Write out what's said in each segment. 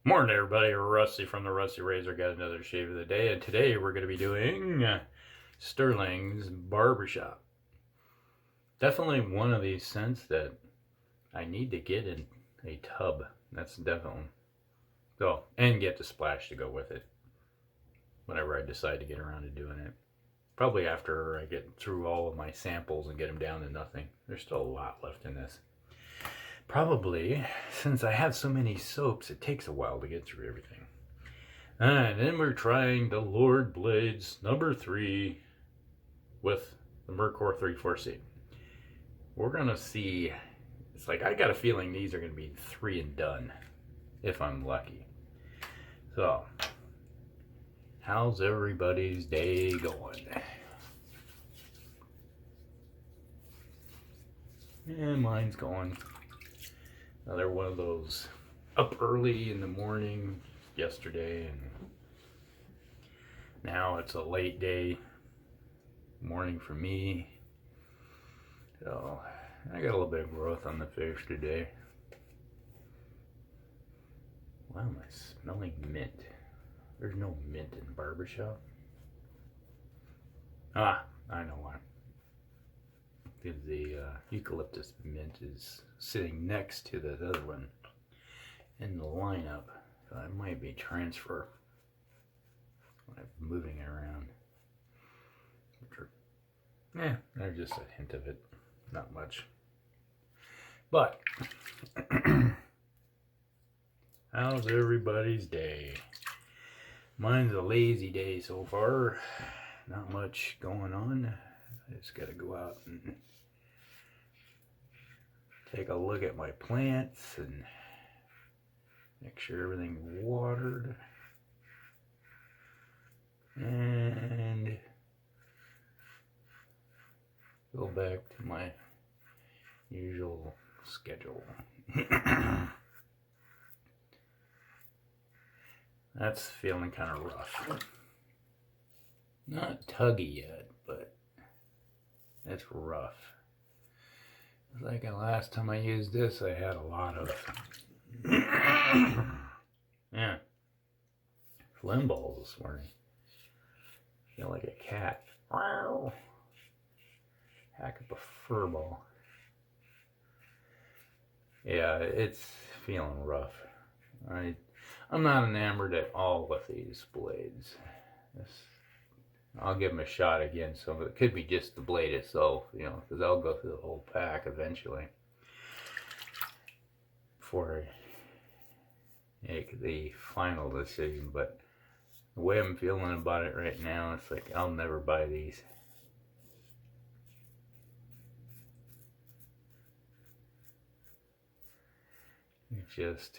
Morning, everybody. Rusty from the Rusty Razor got another shave of the day, and today we're going to be doing Stirling's Barbershop. Definitely one of these scents that I need to get in a tub. That's definitely so, and get the splash to go with it. Whenever I decide to get around to doing it, probably after I get through all of my samples and get them down to nothing. There's still a lot left in this. Probably, since I have so many soaps, it takes a while to get through everything. And then we're trying the Lord Blades number 3 with the Merkur 34C. We're going to see, it's like I got a feeling these are going to be 3 and done, if I'm lucky. So, how's everybody's day going? And mine's going. Another one of those up early in the morning yesterday, and now it's a late day morning for me. So I got a little bit of growth on the face today. Why am I smelling mint? There's no mint in the barbershop. Ah, I know why. Because the eucalyptus mint is sitting next to the other one in the lineup. So it might be transfer when I'm moving it around. Yeah, there's just a hint of it. Not much. But, how's everybody's day? Mine's a lazy day so far. Not much going on. I just gotta go out and take a look at my plants and make sure everything's watered. And go back to my usual schedule. That's feeling kind of rough. Not tuggy yet, but it's rough. It's like the last time I used this, I had a lot of yeah, phlegm balls this morning. Feel like a cat. Wow. Hack up a fur ball. Yeah, it's feeling rough. I'm not enamored at all with these blades. I'll give them a shot again. So it could be just the blade itself, you know, because I'll go through the whole pack eventually before I make the final decision. But the way I'm feeling about it right now, it's like I'll never buy these. It's just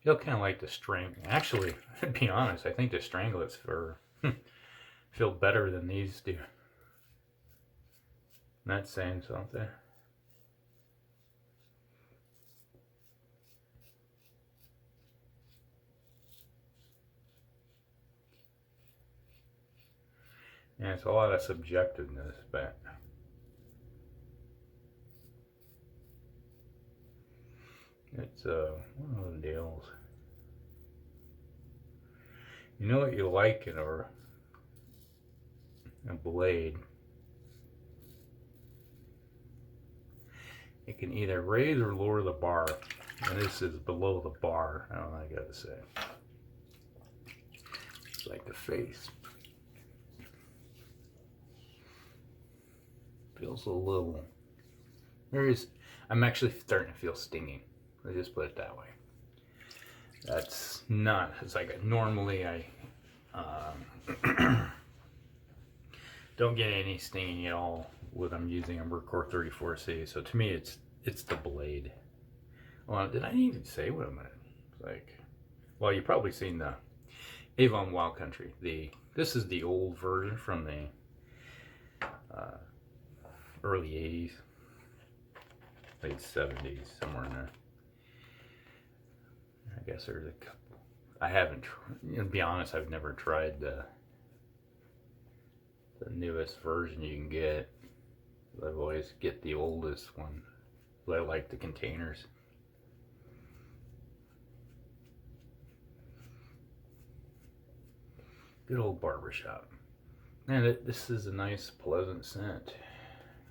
feel kind of like the strangle. Actually, to be honest, I think the stranglets feel better than these do. Not saying something. Yeah, it's a lot of subjectiveness, but it's one of those deals. You know what you like in a blade? It can either raise or lower the bar, and this is below the bar. I don't know, I gotta say. It's like the face. Feels a little. I'm actually starting to feel stinging. Let's just put it that way. That's not. It's like normally I don't get any stinging at all when I'm using a Merkur 34C. So to me, it's the blade. Well, did I even say what I'm like? Well, you've probably seen the Avon Wild Country. This is the old version from the early 80s, late 70s, somewhere in there. I guess there's I haven't, to be honest, I've never tried the newest version you can get. I've always get the oldest one. I like the containers. Good old barbershop. And this is a nice, pleasant scent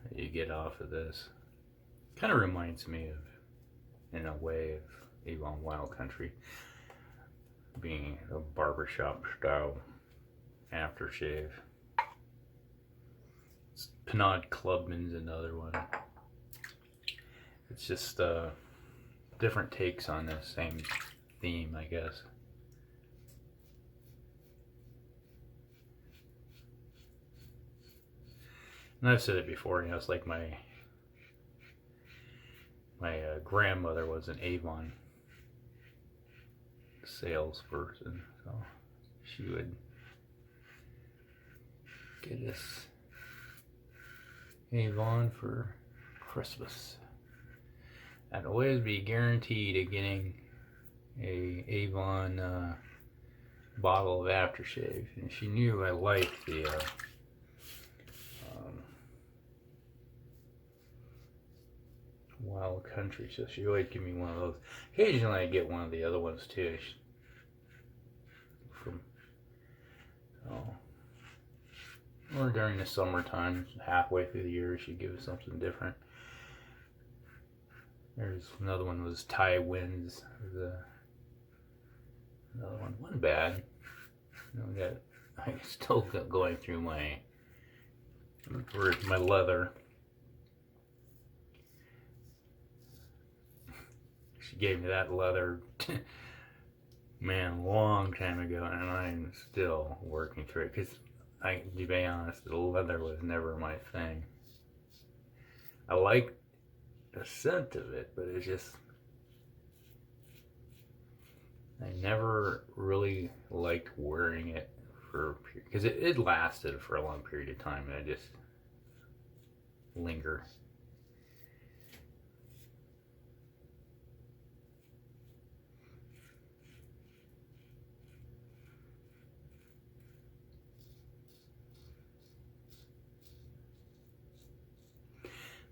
that you get off of this. Kind of reminds me of, in a way, of Avon Wild Country, being a barbershop style aftershave. Pinot Clubman's another one. It's just different takes on the same theme, I guess. And I've said it before, you know, it's like my grandmother was an Avon salesperson, so she would get us Avon for Christmas. I'd always be guaranteed of getting a Avon bottle of aftershave, and she knew I liked the Wild Country, so she always give me one of those. Occasionally I get one of the other ones too. Or during the summertime, halfway through the year, she'd give us something different. There's another one, was Thai Winds. Another one, wasn't bad. You know, I'm still going through my leather. She gave me that leather, man, a long time ago, and I'm still working through it, because to be honest, the leather was never my thing. I like the scent of it, but it's just, I never really liked wearing it because it lasted for a long period of time, and I just linger.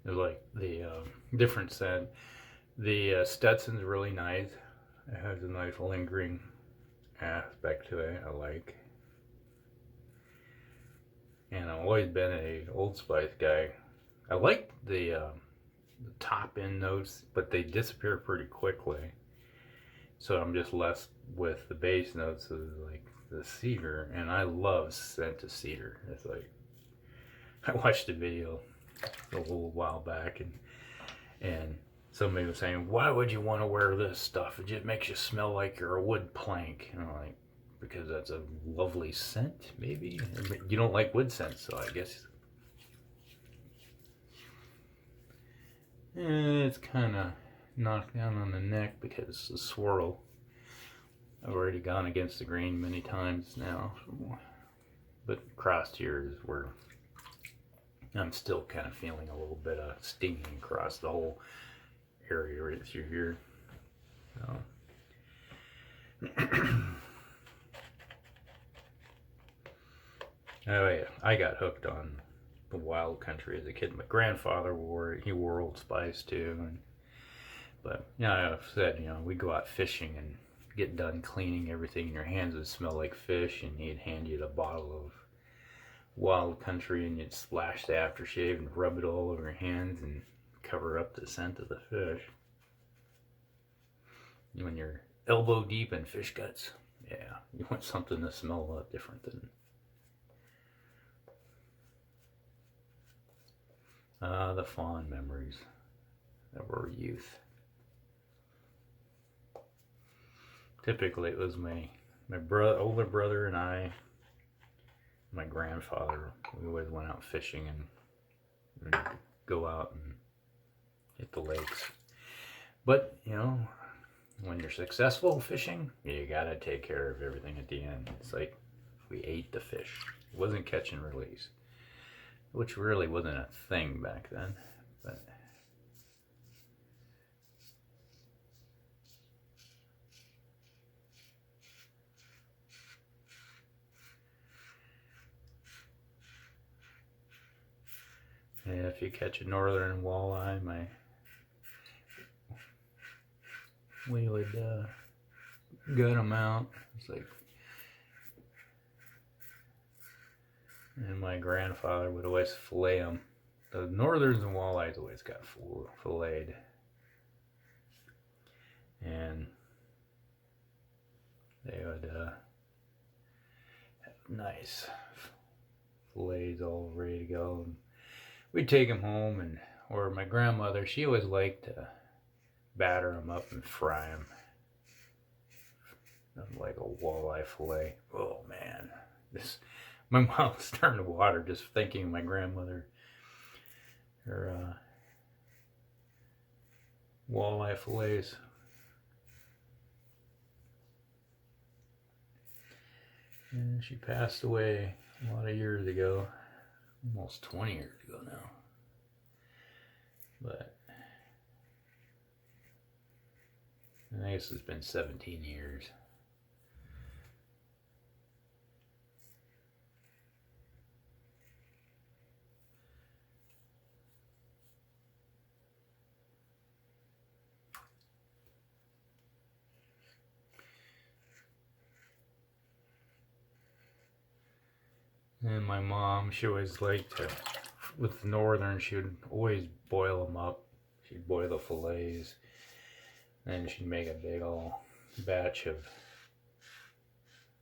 There's like the different scent. The Stetson's really nice. It has a nice lingering aspect to it. I like. And I've always been a Old Spice guy. I like the top end notes, but they disappear pretty quickly. So I'm just left with the base notes of like the cedar, and I love scent of cedar. It's like, I watched a video a little while back, and somebody was saying, why would you want to wear this stuff? It just makes you smell like you're a wood plank. And I'm like, because that's a lovely scent, maybe? You don't like wood scent, so I guess it's kind of knocked down on the neck because the swirl. I've already gone against the grain many times now, but crossed here is where I'm still kind of feeling a little bit of stinging across the whole area right through here. So. Anyway, I got hooked on the Wild Country as a kid. My grandfather wore Old Spice too, but you know, I've said, you know, we'd go out fishing and get done cleaning everything, and your hands would smell like fish, and he'd hand you a bottle of Wild Country, and you'd splash the aftershave and rub it all over your hands and cover up the scent of the fish. When you're elbow deep in fish guts, yeah, you want something to smell a lot different than the fond memories of our youth. Typically it was my older brother and I, my grandfather. We always went out fishing and go out and hit the lakes. But, you know, when you're successful fishing, you gotta take care of everything at the end. It's like we ate the fish. It wasn't catch and release, which really wasn't a thing back then. But And if you catch a northern walleye, we would gut them out. It's like, and my grandfather would always fillet them. The northerns and walleyes always got filleted. And they would have nice fillets all ready to go. And we'd take them home, and or my grandmother, she always liked to batter them up and fry them. Nothing like a walleye fillet. Oh man, my mouth's starting to water just thinking of my grandmother. Her walleye fillets. And she passed away a lot of years ago, almost 20 years ago now. But I guess it's been 17 years. And my mom, she always liked to, with the northern, she would always boil them up. She'd boil the fillets, and she'd make a big old batch of.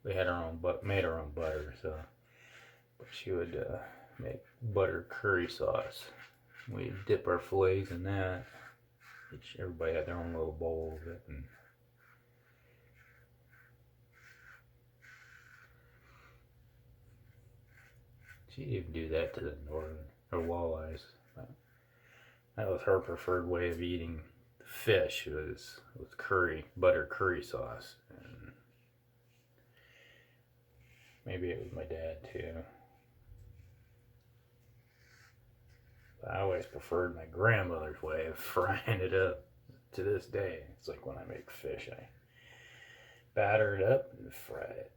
They had her own, made her own butter, so. But she would make butter curry sauce. We'd dip our fillets in that. Everybody had their own little bowl of it, and she'd even do that to the northern or walleyes. That was her preferred way of eating fish, was with butter curry sauce. And maybe it was my dad too. But I always preferred my grandmother's way of frying it up to this day. It's like when I make fish, I batter it up and fry it.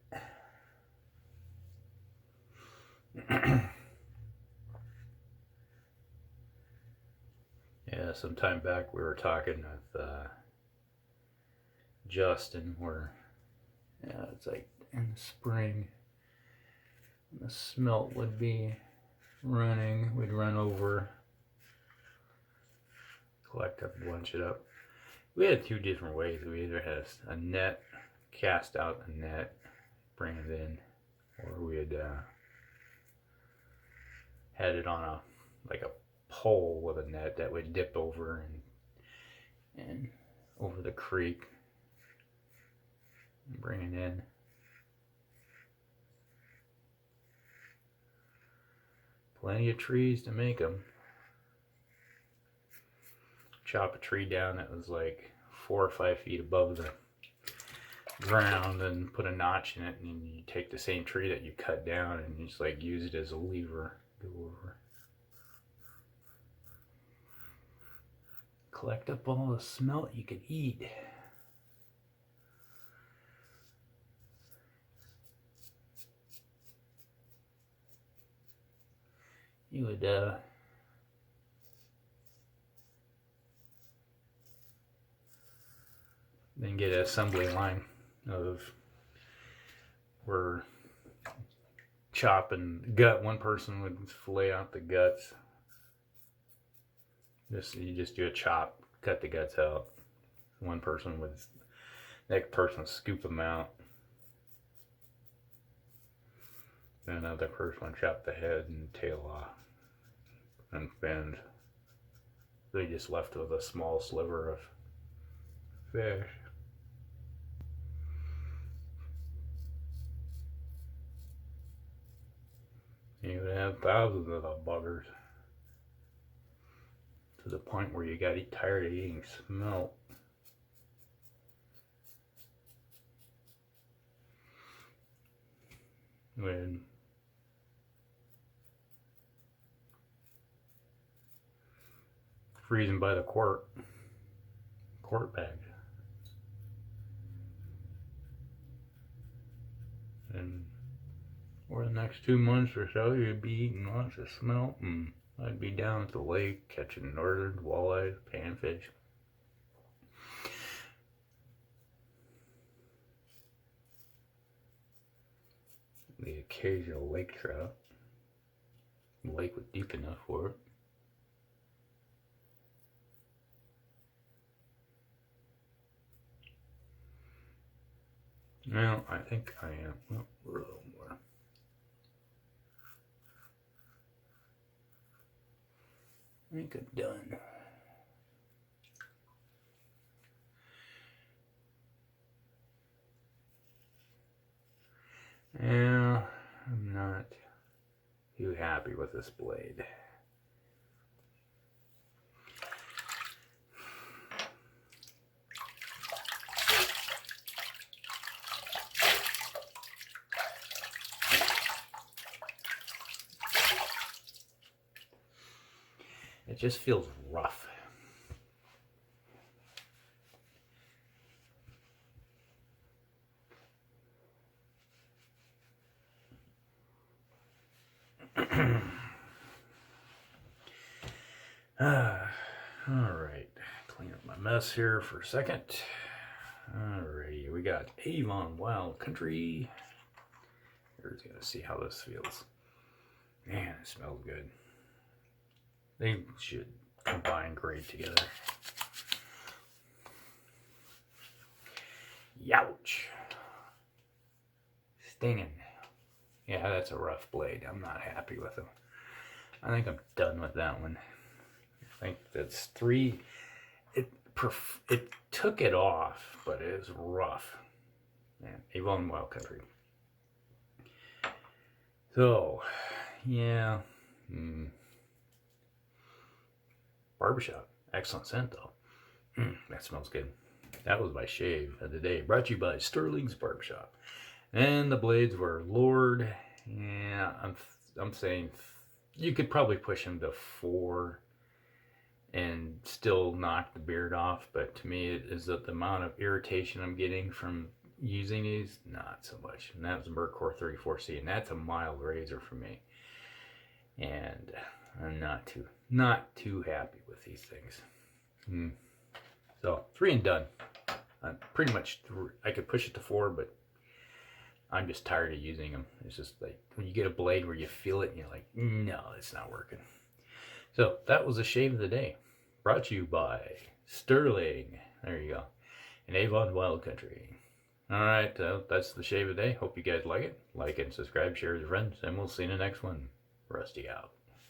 Yeah, some time back we were talking with Justin, where it's like in the spring, the smelt would be running. We'd run over, collect up, bunch it up. We had two different ways. We either had a net, cast out a net, bring it in, or we had it on a pole with a net that would dip over and over the creek and bring it in. Plenty of trees to make them. Chop a tree down that was like 4 or 5 feet above the ground and put a notch in it, and you take the same tree that you cut down and you just like use it as a lever. Go over. Collect up all the smelt you could eat. You would then get an assembly line of where chopping gut. One person would fillet out the guts. You just do a chop, cut the guts out. One person would, next person would scoop them out. Then another person would chop the head and tail off and bend. They just left with a small sliver of fish. You would have thousands of the buggers, to the point where you got tired of eating smelt. When freezing by the quart bag, and for the next 2 months or so, you'd be eating lots of smelt and I'd be down at the lake catching northern walleye, panfish. The occasional lake trout. The lake was deep enough for it. Well, I think I am. Well, we're a little more. I think I'm done. Yeah, I'm not too happy with this blade. It just feels rough. Alright, clean up my mess here for a second. Alrighty, we got Avon Wild Country. Here's gonna see how this feels. Man, it smells good. They should combine great together. Youch. Stinging. Yeah, that's a rough blade. I'm not happy with them. I think I'm done with that one. I think that's 3. It took it off, but it is rough. Man, Avon Wild Country. So, yeah. Barbershop. Excellent scent, though. That smells good. That was my shave of the day. Brought to you by Stirling's Barbershop. And the blades were Lord. Yeah, I'm saying you could probably push them to 4 and still knock the beard off. But to me, it is that the amount of irritation I'm getting from using these, not so much. And that was Merkur 34C, and that's a mild razor for me. And I'm not too happy with these things. So 3 and done. I'm pretty much I could push it to 4, but I'm just tired of using them. It's just like when you get a blade where you feel it and you're like, no, it's not working. So that was the shave of the day, brought to you by Stirling. There you go, and Avon Wild Country. All right, that's the shave of the day. Hope you guys like it. Like and subscribe, share with your friends, and we'll see you in the next one. Rusty out.